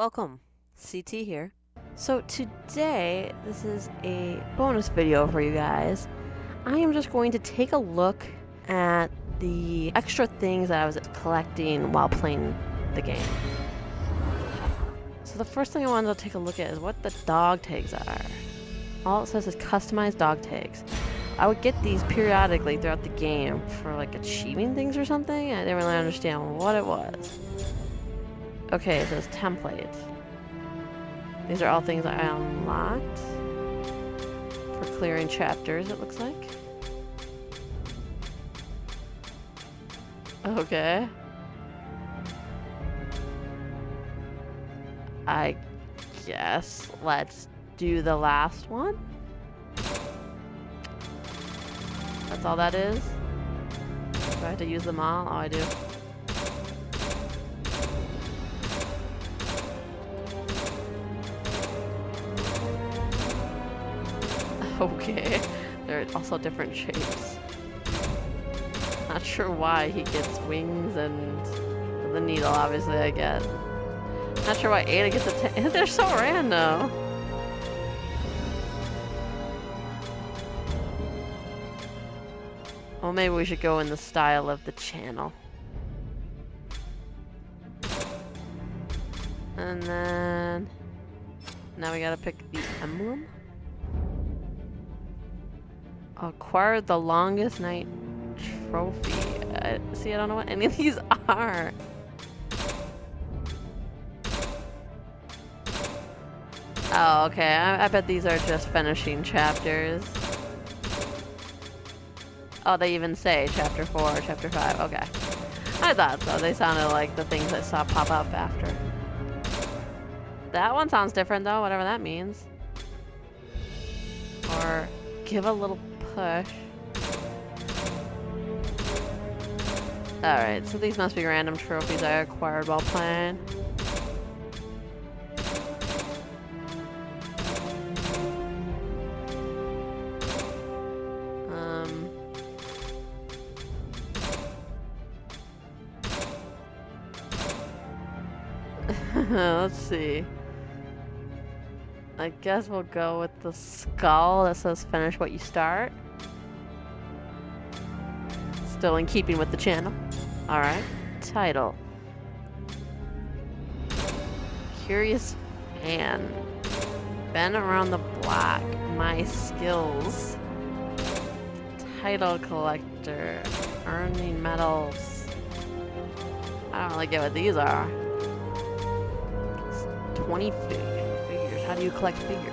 Welcome, CT here. So today, this is a bonus video for you guys. I am just going to take a look at the extra things that I was collecting while playing the game. So the first thing I wanted to take a look at is what the dog tags are. All it says is customized dog tags. I would get these periodically throughout the game for like achieving things or something. I didn't really understand what it was. Okay, it says templates. These are all things I unlocked for clearing chapters, it looks like. Okay. I guess let's do the last one. That's all that is? Do I have to use them all? Oh, I do. Okay, they're also different shapes. Not sure why he gets wings and the needle, obviously, I get. Not sure why Ada gets a they're so random. Well, maybe we should go in the style of the channel. And then... now we gotta pick the emblem. Acquire the longest night trophy. See, I don't know what any of these are. Oh, okay. I bet these are just finishing chapters. Oh, they even say chapter 4 or chapter 5. Okay. I thought so. They sounded like the things I saw pop up after. That one sounds different though, whatever that means. Or give a little push. Alright, so these must be random trophies I acquired while playing. Let's see. I guess we'll go with the skull that says finish what you start. Still in keeping with the channel. Alright. Title. Curious fan. Been around the block. My skills. Title collector. Earning medals. I don't really get what these are. 20 figures. How do you collect figures?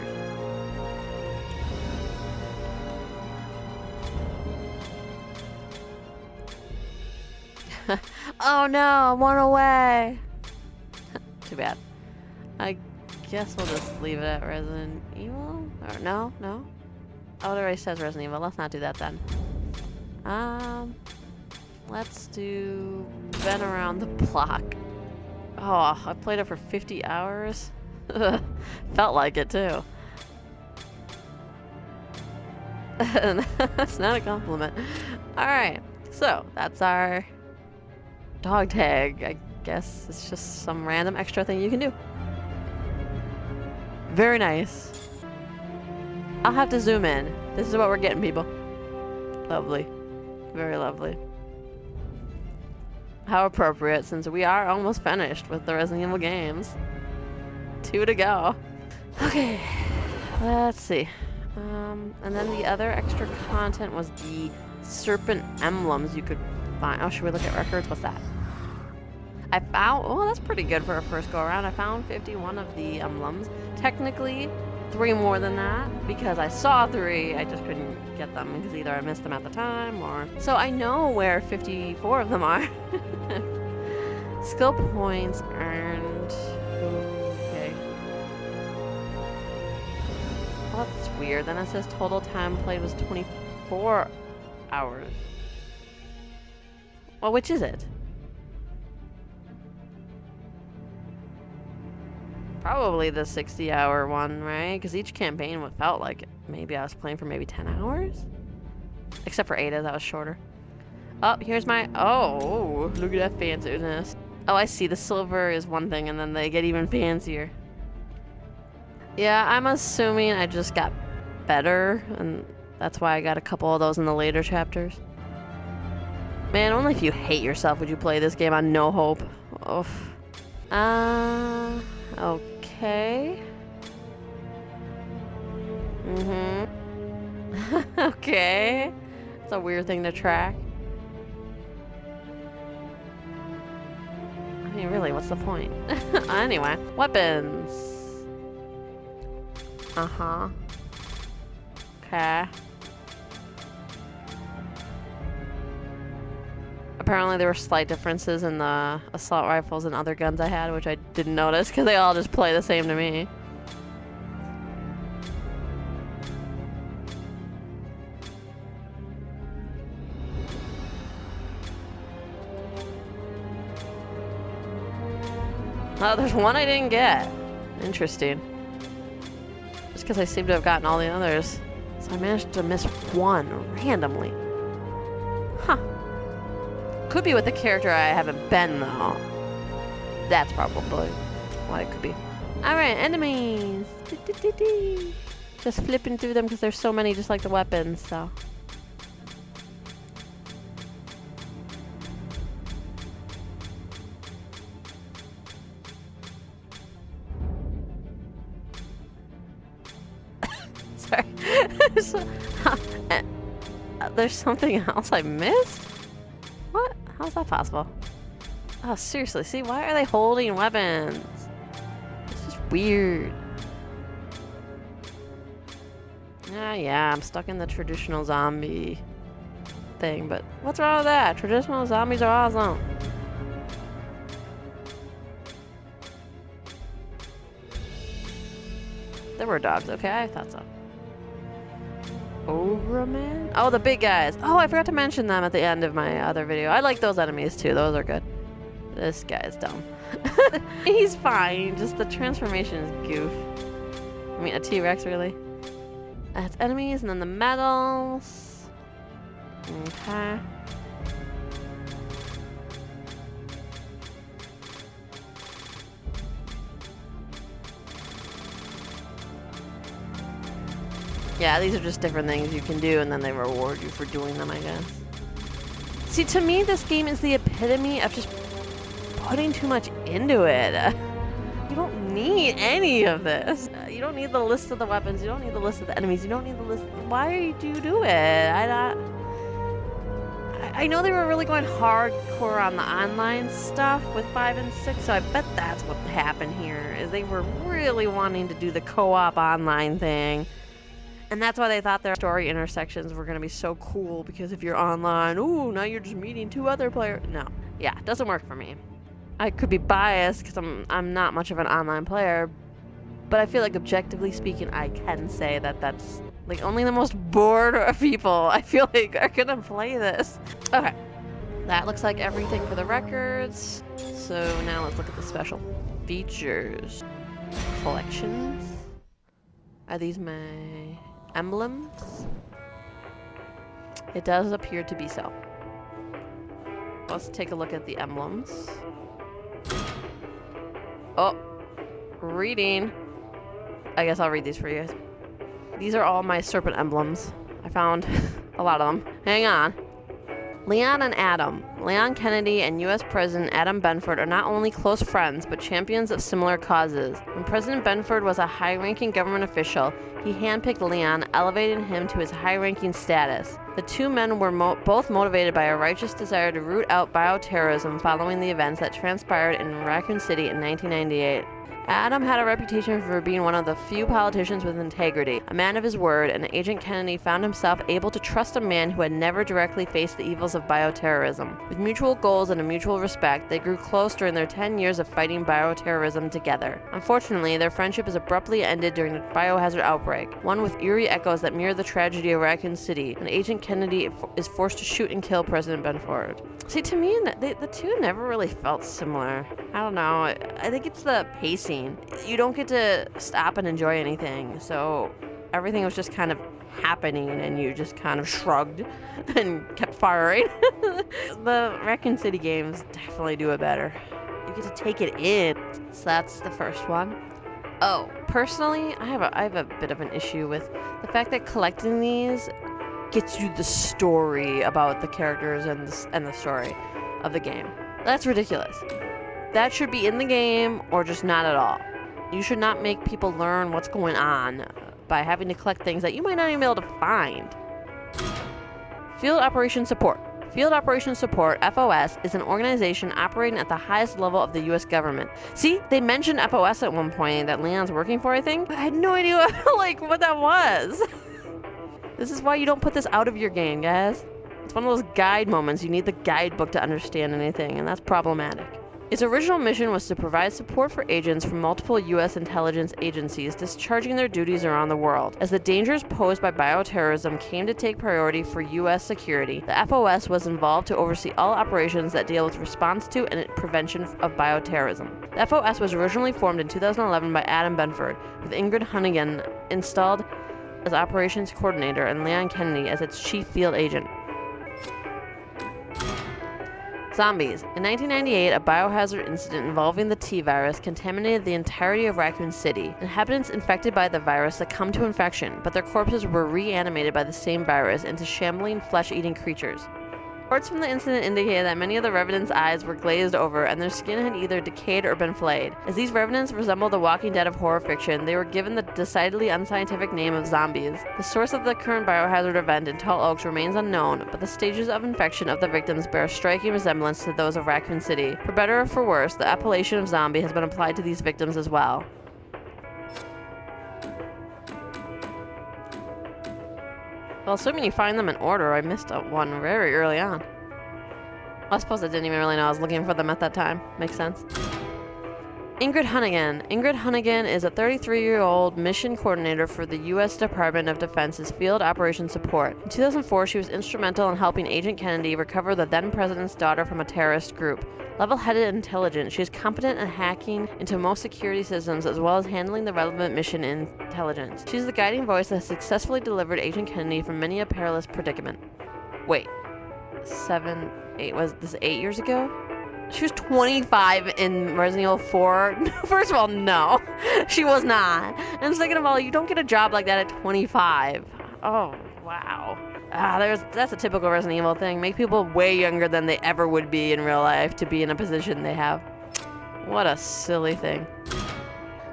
Oh no, one away. Too bad. I guess we'll just leave it at Resident Evil? Or no? Oh, it already says Resident Evil. Let's not do that then. Let's do been around the block. Oh, I played it for 50 hours. Felt like it too. That's not a compliment. Alright, so that's our dog tag. I guess it's just some random extra thing you can do. Very nice. I'll have to zoom in. This is what we're getting, people. Lovely. Very lovely. How appropriate, since we are almost finished with the Resident Evil games. 2 to go. Okay, let's see. And then the other extra content was the Serpent Emblems you could find. Oh, should we look at records? What's that? I found, oh, that's pretty good for a first go around. I found 51 of the emblems. Technically, 3 more than that, because I saw 3, I just couldn't get them, because either I missed them at the time, or... So I know where 54 of them are. Skill points earned... Okay. Well, that's weird. Then it says total time played was 24 hours. Well, which is it? Probably the 60-hour one, right? Because each campaign felt like maybe I was playing for maybe 10 hours? Except for Ada, that was shorter. Oh, here's my... Oh, look at that fanciness. Oh, I see. The silver is one thing, and then they get even fancier. Yeah, I'm assuming I just got better, and that's why I got a couple of those in the later chapters. Man, only if you hate yourself would you play this game on no hope. Oof. Okay. Okay. It's a weird thing to track. I mean, really, what's the point? Anyway, weapons. Uh-huh. Okay. Apparently there were slight differences in the assault rifles and other guns I had, which I didn't notice because they all just play the same to me. Oh, there's one I didn't get. Interesting. Just because I seem to have gotten all the others. So I managed to miss one randomly. Huh. Could be with the character I haven't been, though. That's probably what it could be. Alright, enemies! Just flipping through them because there's so many, just like the weapons, so. Sorry. There's something else I missed? What? How's that possible? Oh, seriously, see, why are they holding weapons? This is weird. Yeah, I'm stuck in the traditional zombie thing, but what's wrong with that? Traditional zombies are awesome. There were dogs, okay? I thought so. Overman? Oh, the big guys. Oh, I forgot to mention them at the end of my other video. I like those enemies too. Those are good. This guy's dumb. He's fine. Just the transformation is goof. I mean, a T-Rex, really? That's enemies, and then the medals. Okay. Yeah, these are just different things you can do, and then they reward you for doing them, I guess. See, to me, this game is the epitome of just putting too much into it. You don't need any of this. You don't need the list of the weapons. You don't need the list of the enemies. You don't need the list. Why do you do it? I know they were really going hardcore on the online stuff with 5 and 6, so I bet that's what happened here, is they were really wanting to do the co-op online thing. And that's why they thought their story intersections were going to be so cool, because if you're online, ooh, now you're just meeting 2 other players. No. Yeah, it doesn't work for me. I could be biased because I'm not much of an online player, but I feel like objectively speaking, I can say that that's like only the most bored of people I feel like are going to play this. Okay. That looks like everything for the records. So now let's look at the special features. Collections. Are these my emblems? It does appear to be so. Let's take a look at the emblems. Oh, reading. I guess I'll read these for you guys. These are all my serpent emblems. I found a lot of them. Hang on. Leon and Adam. Leon Kennedy and U.S. President Adam Benford are not only close friends, but champions of similar causes. When President Benford was a high-ranking government official, he handpicked Leon, elevating him to his high-ranking status. The two men were both motivated by a righteous desire to root out bioterrorism following the events that transpired in Raccoon City in 1998. Adam had a reputation for being one of the few politicians with integrity, a man of his word, and Agent Kennedy found himself able to trust a man who had never directly faced the evils of bioterrorism. With mutual goals and a mutual respect, they grew close during their 10 years of fighting bioterrorism together. Unfortunately, their friendship is abruptly ended during a biohazard outbreak, one with eerie echoes that mirror the tragedy of Raccoon City, and Agent Kennedy is forced to shoot and kill President Benford. See, to me, the two never really felt similar. I don't know. I think it's the pacing. You don't get to stop and enjoy anything, so everything was just kind of happening and you just kind of shrugged and kept firing. The Raccoon City games definitely do it better. You get to take it in. So that's the first one. Oh, personally, I have a bit of an issue with the fact that collecting these gets you the story about the characters and the story of the game. That's ridiculous. That should be in the game or just not at all. You should not make people learn what's going on by having to collect things that you might not even be able to find. Field Operations Support. Field Operations Support, FOS, is an organization operating at the highest level of the U.S. government. See, they mentioned FOS at one point that Leon's working for, I think. I had no idea what that was. This is why you don't put this out of your game, guys. It's one of those guide moments. You need the guidebook to understand anything, and that's problematic. Its original mission was to provide support for agents from multiple U.S. intelligence agencies discharging their duties around the world. As the dangers posed by bioterrorism came to take priority for U.S. security, the FOS was involved to oversee all operations that deal with response to and prevention of bioterrorism. The FOS was originally formed in 2011 by Adam Benford, with Ingrid Hunnigan installed as operations coordinator and Leon Kennedy as its chief field agent. Zombies. In 1998, a biohazard incident involving the T-virus contaminated the entirety of Raccoon City. Inhabitants infected by the virus succumbed to infection, but their corpses were reanimated by the same virus into shambling, flesh-eating creatures. Reports from the incident indicated that many of the revenants' eyes were glazed over and their skin had either decayed or been flayed. As these revenants resembled the Walking Dead of horror fiction, they were given the decidedly unscientific name of zombies. The source of the current biohazard event in Tall Oaks remains unknown, but the stages of infection of the victims bear a striking resemblance to those of Raccoon City. For better or for worse, the appellation of zombie has been applied to these victims as well. Well, assuming you find them in order, I missed one very early on. Well, I suppose I didn't even really know I was looking for them at that time. Makes sense. Ingrid Hunnigan. Ingrid Hunnigan is a 33-year-old mission coordinator for the U.S. Department of Defense's Field Operations Support. In 2004, she was instrumental in helping Agent Kennedy recover the then-president's daughter from a terrorist group. Level-headed and intelligent, she is competent at hacking into most security systems as well as handling the relevant mission intelligence. She's the guiding voice that successfully delivered Agent Kennedy from many a perilous predicament. Wait, 8, was this 8 years ago? She was 25 in Resident Evil 4. First of all, no, she was not. And second of all, you don't get a job like that at 25. Oh, wow. That's a typical Resident Evil thing. Make people way younger than they ever would be in real life to be in a position they have. What a silly thing.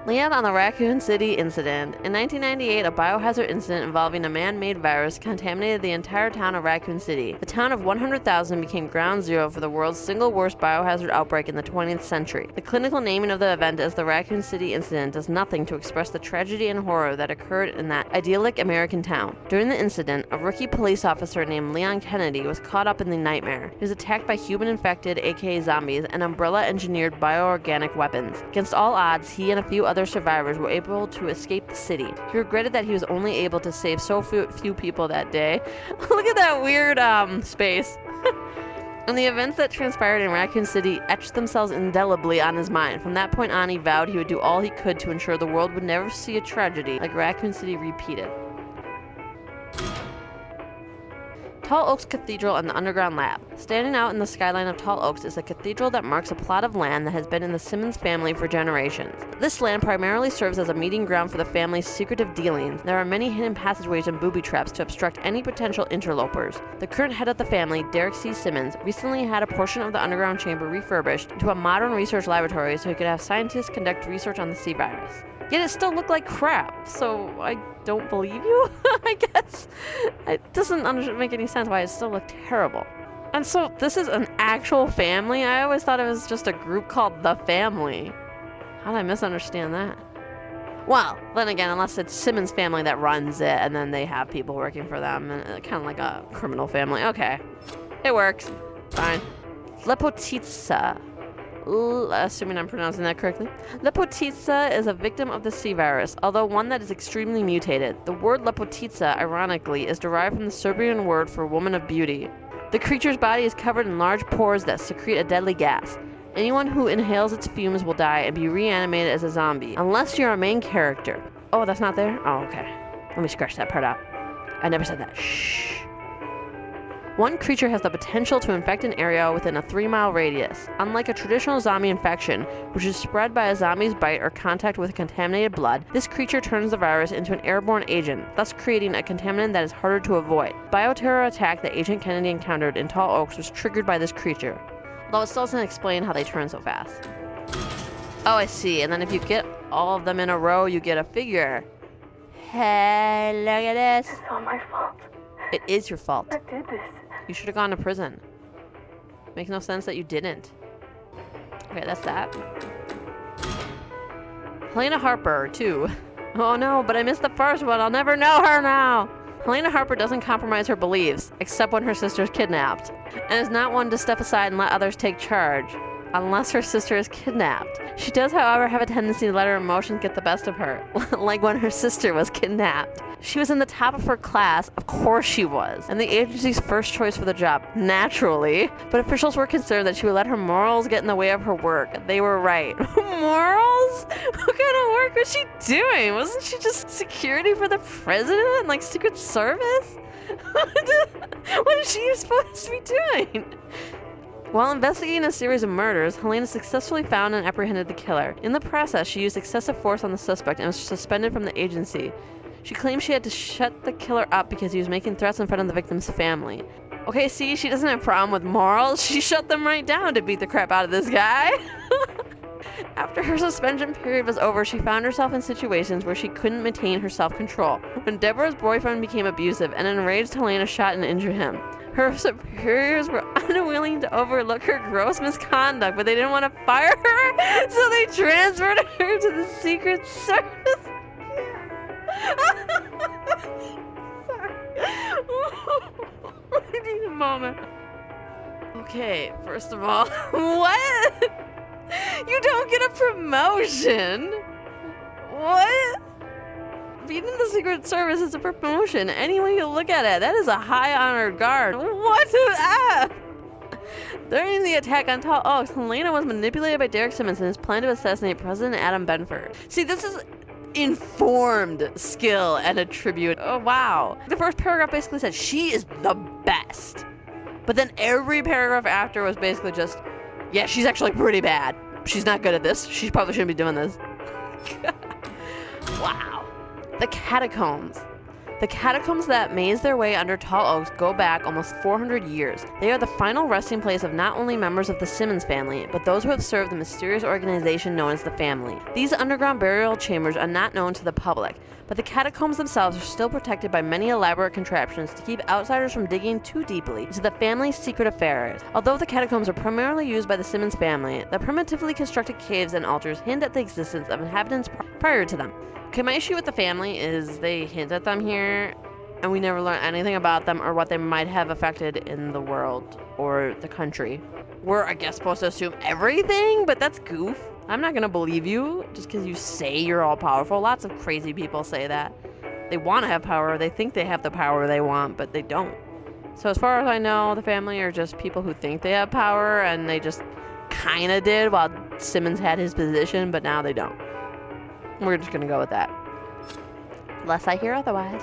Leon on the Raccoon City incident. In 1998, a biohazard incident involving a man-made virus contaminated the entire town of Raccoon City. The town of 100,000 became ground zero for the world's single worst biohazard outbreak in the 20th century. The clinical naming of the event as the Raccoon City incident does nothing to express the tragedy and horror that occurred in that idyllic American town. During the incident, a rookie police officer named Leon Kennedy was caught up in the nightmare. He was attacked by human-infected, aka zombies, and Umbrella-engineered bioorganic weapons. Against all odds, he and a few other survivors were able to escape the city. He regretted that he was only able to save so few people that day. Look at that weird space. And the events that transpired in Raccoon City etched themselves indelibly on his mind. From that point on, he vowed he would do all he could to ensure the world would never see a tragedy like Raccoon City repeated. Tall Oaks Cathedral and the Underground Lab. Standing out in the skyline of Tall Oaks is a cathedral that marks a plot of land that has been in the Simmons family for generations. This land primarily serves as a meeting ground for the family's secretive dealings. There are many hidden passageways and booby traps to obstruct any potential interlopers. The current head of the family, Derek C. Simmons, recently had a portion of the underground chamber refurbished into a modern research laboratory so he could have scientists conduct research on the C virus. Yet it still looked like crap, so I don't believe you, I guess. It doesn't make any sense why it still looked terrible. And so this is an actual family? I always thought it was just a group called The Family. How did I misunderstand that? Well, then again, unless it's Simmons' family that runs it, and then they have people working for them, and kind of like a criminal family. Okay, it works. Fine. Lepotitsa. Assuming I'm pronouncing that correctly. Lepotitsa is a victim of the C virus, although one that is extremely mutated. The word Lepotitsa, ironically, is derived from the Serbian word for woman of beauty. The creature's body is covered in large pores that secrete a deadly gas. Anyone who inhales its fumes will die and be reanimated as a zombie, unless you're a main character. Oh, that's not there? Oh, okay. Let me scratch that part out. I never said that. Shh. One creature has the potential to infect an area within a 3-mile radius. Unlike a traditional zombie infection, which is spread by a zombie's bite or contact with contaminated blood, this creature turns the virus into an airborne agent, thus creating a contaminant that is harder to avoid. The bioterror attack that Agent Kennedy encountered in Tall Oaks was triggered by this creature, though it still doesn't explain how they turn so fast. Oh, I see. And then if you get all of them in a row, you get a figure. Hey, look at this. It's all my fault. It is your fault. I did this. You should have gone to prison. Makes no sense that you didn't. Okay, that's that. Helena Harper, too. Oh no, but I missed the first one. I'll never know her now. Helena Harper doesn't compromise her beliefs, except when her sister is kidnapped, and is not one to step aside and let others take charge, unless her sister is kidnapped. She does, however, have a tendency to let her emotions get the best of her, like when her sister was kidnapped. She was in the top of her class, of course she was, and the agency's first choice for the job, naturally. But officials were concerned that she would let her morals get in the way of her work. They were right. Morals? What kind of work was she doing? Wasn't she just security for the president, like Secret Service? What is she supposed to be doing? While investigating a series of murders, Helena successfully found and apprehended the killer. In the process, she used excessive force on the suspect and was suspended from the agency. She claimed she had to shut the killer up because he was making threats in front of the victim's family. Okay, see, she doesn't have a problem with morals. She shut them right down to beat the crap out of this guy. After her suspension period was over, she found herself in situations where she couldn't maintain her self-control. When Deborah's boyfriend became abusive, an enraged Helena shot and injured him. Her superiors were unwilling to overlook her gross misconduct, but they didn't want to fire her, so they transferred her to the Secret Service. Sorry. I need a moment. Okay, first of all, what? You don't get a promotion. What? Being in the Secret Service is a promotion. Any way you look at it, that is a high honored guard. What the F? During the attack on Tall Oaks, Helena was manipulated by Derek Simmons in his plan to assassinate President Adam Benford. See, this is informed skill and attribute. Oh, wow. The first paragraph basically said she is the best. But then every paragraph after was basically just, yeah, she's actually pretty bad. She's not good at this. She probably shouldn't be doing this. Wow. The catacombs. The catacombs that maze their way under Tall Oaks go back almost 400 years. They are the final resting place of not only members of the Simmons family, but those who have served the mysterious organization known as the Family. These underground burial chambers are not known to the public, but the catacombs themselves are still protected by many elaborate contraptions to keep outsiders from digging too deeply into the family's secret affairs. Although the catacombs are primarily used by the Simmons family, the primitively constructed caves and altars hint at the existence of inhabitants prior to them. Okay, my issue with the family is they hint at them here, and we never learn anything about them or what they might have affected in the world or the country. We're, I guess, supposed to assume everything, but that's goof. I'm not gonna believe you just because you say you're all powerful. Lots of crazy people say that. They want to have power, they think they have the power they want, but they don't. So as far as I know, the family are just people who think they have power, and they just kind of did while Simmons had his position, but now they don't. We're just gonna go with that. Unless I hear otherwise.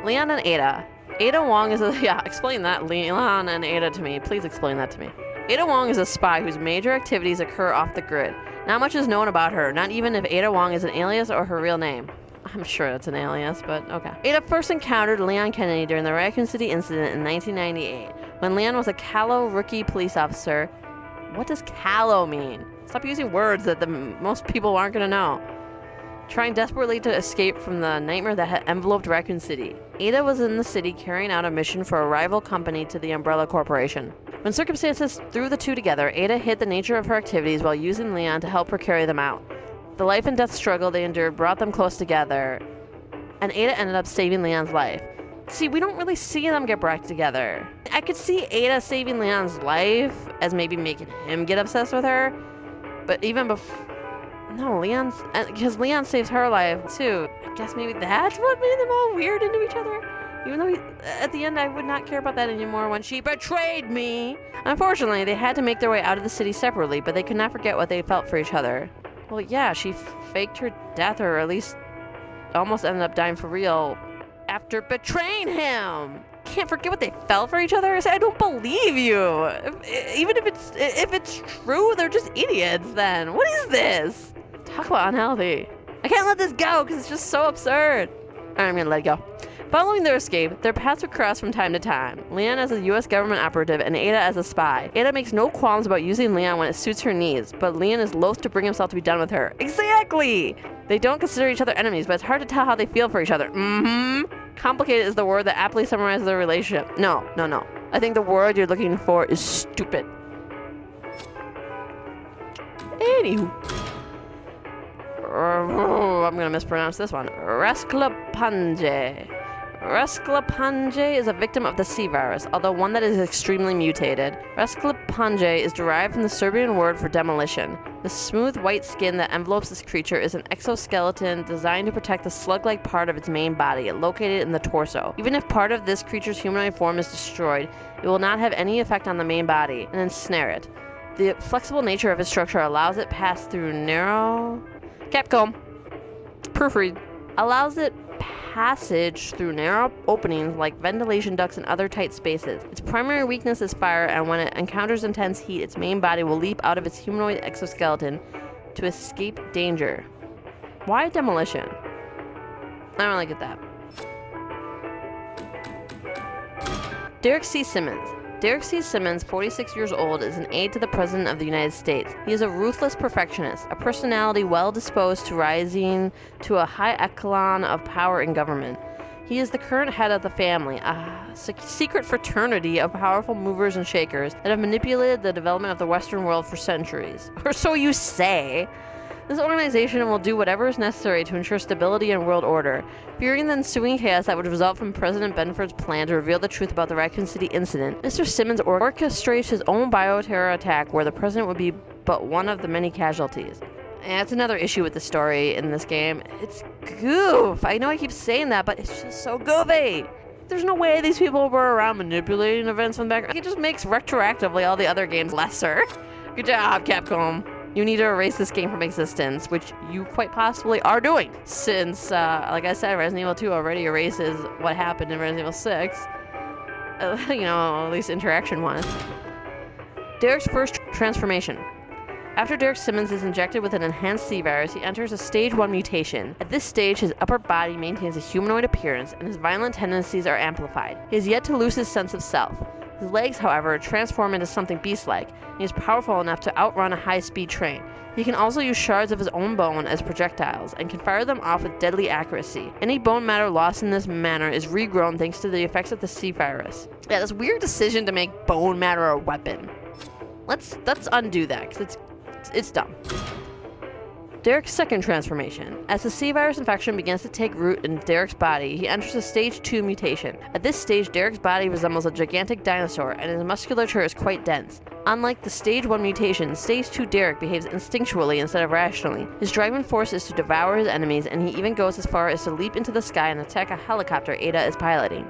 Leon and Ada. Ada Wong is a... Yeah, explain that, Leon and Ada, to me. Please explain that to me. Ada Wong is a spy whose major activities occur off the grid. Not much is known about her, not even if Ada Wong is an alias or her real name. I'm sure it's an alias, but okay. Ada first encountered Leon Kennedy during the Raccoon City incident in 1998, when Leon was a callow rookie police officer. What does callow mean? Stop using words that most people aren't gonna know. Trying desperately to escape from the nightmare that had enveloped Raccoon City. Ada was in the city carrying out a mission for a rival company to the Umbrella Corporation. When circumstances threw the two together, Ada hid the nature of her activities while using Leon to help her carry them out. The life and death struggle they endured brought them close together, and Ada ended up saving Leon's life. See, we don't really see them get brought together. I could see Ada saving Leon's life as maybe making him get obsessed with her, but even before... No, because Leon saves her life too. I guess maybe that's what made them all weird into each other. Even though at the end I would not care about that anymore when she betrayed me. Unfortunately, they had to make their way out of the city separately, but they could not forget what they felt for each other. Well, yeah, she faked her death, or at least almost ended up dying for real after betraying him. can't forget what they felt for each other? I say, I don't believe you. Even if it's true, they're just idiots then. What is this? Talk about unhealthy. I can't let this go because it's just so absurd. Alright, I'm gonna let it go. Following their escape, their paths would cross from time to time. Leon as a US government operative and Ada as a spy. Ada makes no qualms about using Leon when it suits her needs, but Leon is loath to bring himself to be done with her. Exactly! They don't consider each other enemies, but it's hard to tell how they feel for each other. Complicated is the word that aptly summarizes their relationship. No. I think the word you're looking for is stupid. Anywho. I'm gonna mispronounce this one. Resclapange. Resclapange is a victim of the C virus, although one that is extremely mutated. Resclapange is derived from the Serbian word for demolition. The smooth white skin that envelopes this creature is an exoskeleton designed to protect the slug-like part of its main body, located in the torso. Even if part of this creature's humanoid form is destroyed, it will not have any effect on the main body and ensnare it. The flexible nature of its structure allows it pass through narrow... Capcom. Proofread. Allows it passage through narrow openings like ventilation ducts and other tight spaces. Its primary weakness is fire, and when it encounters intense heat, its main body will leap out of its humanoid exoskeleton to escape danger. Why demolition? I don't really get that. Derek C. Simmons. Derek C. Simmons, 46 years old, is an aide to the President of the United States. He is a ruthless perfectionist, a personality well disposed to rising to a high echelon of power in government. He is the current head of the family, a secret fraternity of powerful movers and shakers that have manipulated the development of the Western world for centuries. Or so you say. This organization will do whatever is necessary to ensure stability and world order. Fearing the ensuing chaos that would result from President Benford's plan to reveal the truth about the Raccoon City incident, Mr. Simmons orchestrates his own bioterror attack where the president would be but one of the many casualties. And that's another issue with the story in this game. It's goof. I know I keep saying that, but it's just so goofy. There's no way these people were around manipulating events from the background. It just makes retroactively all the other games lesser. Good job, Capcom. You need to erase this game from existence, which you quite possibly are doing, since, like I said, Resident Evil 2 already erases what happened in Resident Evil 6. You know, at least interaction-wise. Derek's first transformation. After Derek Simmons is injected with an enhanced C virus, he enters a Stage 1 mutation. At this stage, his upper body maintains a humanoid appearance, and his violent tendencies are amplified. He has yet to lose his sense of self. His legs, however, transform into something beast-like, and he is powerful enough to outrun a high-speed train. He can also use shards of his own bone as projectiles, and can fire them off with deadly accuracy. Any bone matter lost in this manner is regrown thanks to the effects of the C virus. Yeah, this weird decision to make bone matter a weapon. Let's undo that, because it's dumb. Derek's second transformation. As the C-virus infection begins to take root in Derek's body, he enters a Stage 2 mutation. At this stage, Derek's body resembles a gigantic dinosaur, and his musculature is quite dense. Unlike the Stage 1 mutation, Stage 2 Derek behaves instinctually instead of rationally. His driving force is to devour his enemies, and he even goes as far as to leap into the sky and attack a helicopter Ada is piloting.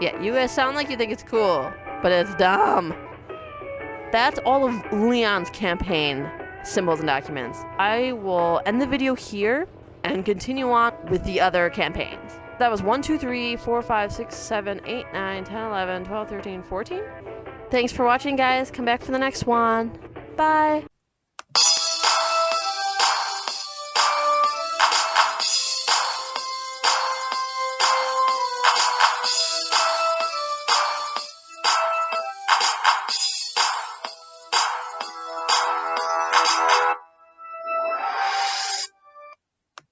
Yeah, you guys sound like you think it's cool, but it's dumb. That's all of Leon's campaign symbols and documents. I will end the video here and continue on with the other campaigns. That was 1, 2, 3, 4, 5, 6, 7, 8, 9, 10, 11, 12, 13, 14. Thanks for watching, guys. Come back for the next one. Bye.